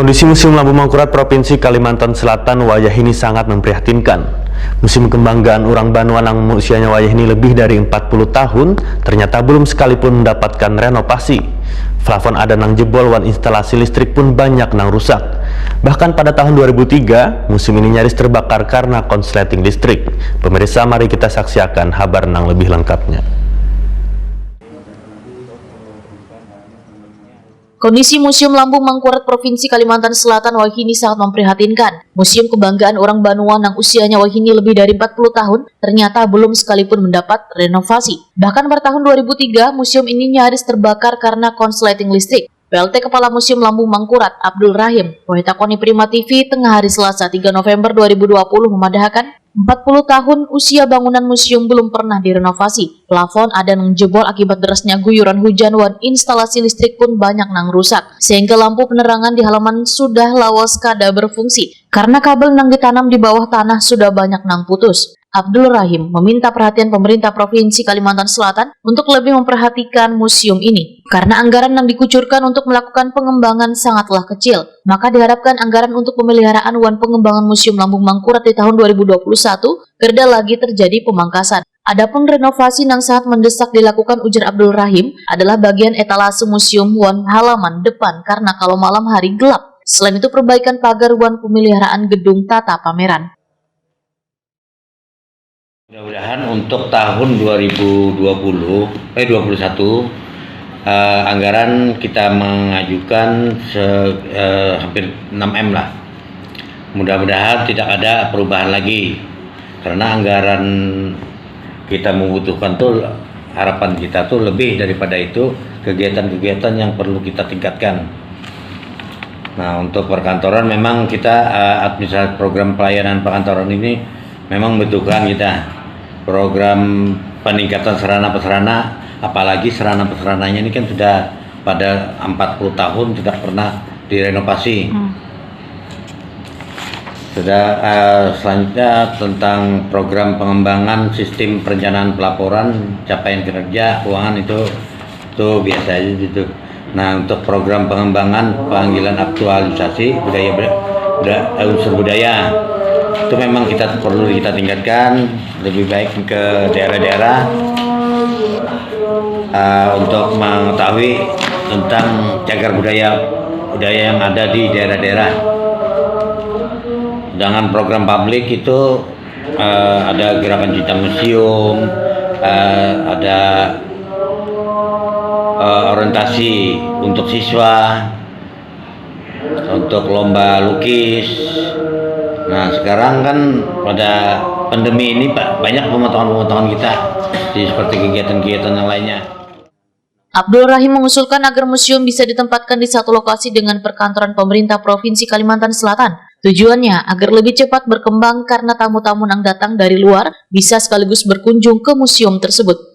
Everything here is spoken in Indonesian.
Kondisi Museum Lampu Mangkurat Provinsi Kalimantan Selatan wayah ini sangat memprihatinkan. Museum Kebanggaan Orang Banua yang usianya wayah ini lebih dari 40 tahun ternyata belum sekalipun mendapatkan renovasi. Plafon ada nang jebol wan instalasi listrik pun banyak nang rusak. Bahkan pada tahun 2003, museum ini nyaris terbakar karena konsleting listrik. Pemirsa, mari kita saksikan kabar nang lebih lengkapnya. Kondisi Museum Lampu Mangkurat Provinsi Kalimantan Selatan wahini sangat memprihatinkan. Museum Kebanggaan Orang Banua yang usianya wahini lebih dari 40 tahun ternyata belum sekalipun mendapat renovasi. Bahkan pada tahun 2003, museum ini nyaris terbakar karena konsleting listrik. PLT Kepala Museum Lampu Mangkurat, Abdul Rahim, Takoni Prima TV, tengah hari Selasa 3 November 2020 memadahkan 40 tahun usia bangunan museum belum pernah direnovasi. Plafon ada yang jebol akibat derasnya guyuran hujan dan instalasi listrik pun banyak nang rusak. Sehingga lampu penerangan di halaman sudah lawas kada berfungsi. Karena kabel nang ditanam di bawah tanah sudah banyak nang putus. Abdul Rahim meminta perhatian pemerintah Provinsi Kalimantan Selatan untuk lebih memperhatikan museum ini. Karena anggaran yang dikucurkan untuk melakukan pengembangan sangatlah kecil, maka diharapkan anggaran untuk pemeliharaan dan pengembangan Museum Lampu Mangkurat di tahun 2021 kerda lagi terjadi pemangkasan. Adapun renovasi yang sangat mendesak dilakukan, ujar Abdul Rahim, adalah bagian etalase museum dan halaman depan karena kalau malam hari gelap. Selain itu perbaikan pagar dan pemeliharaan gedung tata pameran. Mudah-mudahan untuk tahun 2021 anggaran kita mengajukan hampir 6M lah. Mudah-mudahan tidak ada perubahan lagi karena anggaran kita membutuhkan tuh, harapan kita tuh lebih daripada itu, kegiatan-kegiatan yang perlu kita tingkatkan. Nah, untuk perkantoran memang kita administrasi program pelayanan perkantoran ini memang membutuhkan kita program peningkatan sarana-prasarana, apalagi sarana-prasarananya ini kan sudah pada 40 tahun tidak pernah direnovasi. Selanjutnya tentang program pengembangan sistem perencanaan pelaporan capaian kinerja keuangan itu biasa aja gitu. Nah, untuk program pengembangan panggilan aktualisasi unsur budaya itu memang perlu kita tingkatkan lebih baik ke daerah-daerah untuk mengetahui tentang cagar budaya yang ada di daerah-daerah. Dengan program publik itu ada gerakan cinta museum, ada orientasi untuk siswa, untuk lomba lukis. Nah, sekarang kan pada pandemi ini banyak pemotongan-pemotongan kita seperti kegiatan-kegiatan yang lainnya. Abdul Rahim mengusulkan agar museum bisa ditempatkan di satu lokasi dengan perkantoran pemerintah Provinsi Kalimantan Selatan. Tujuannya agar lebih cepat berkembang karena tamu-tamu yang datang dari luar bisa sekaligus berkunjung ke museum tersebut.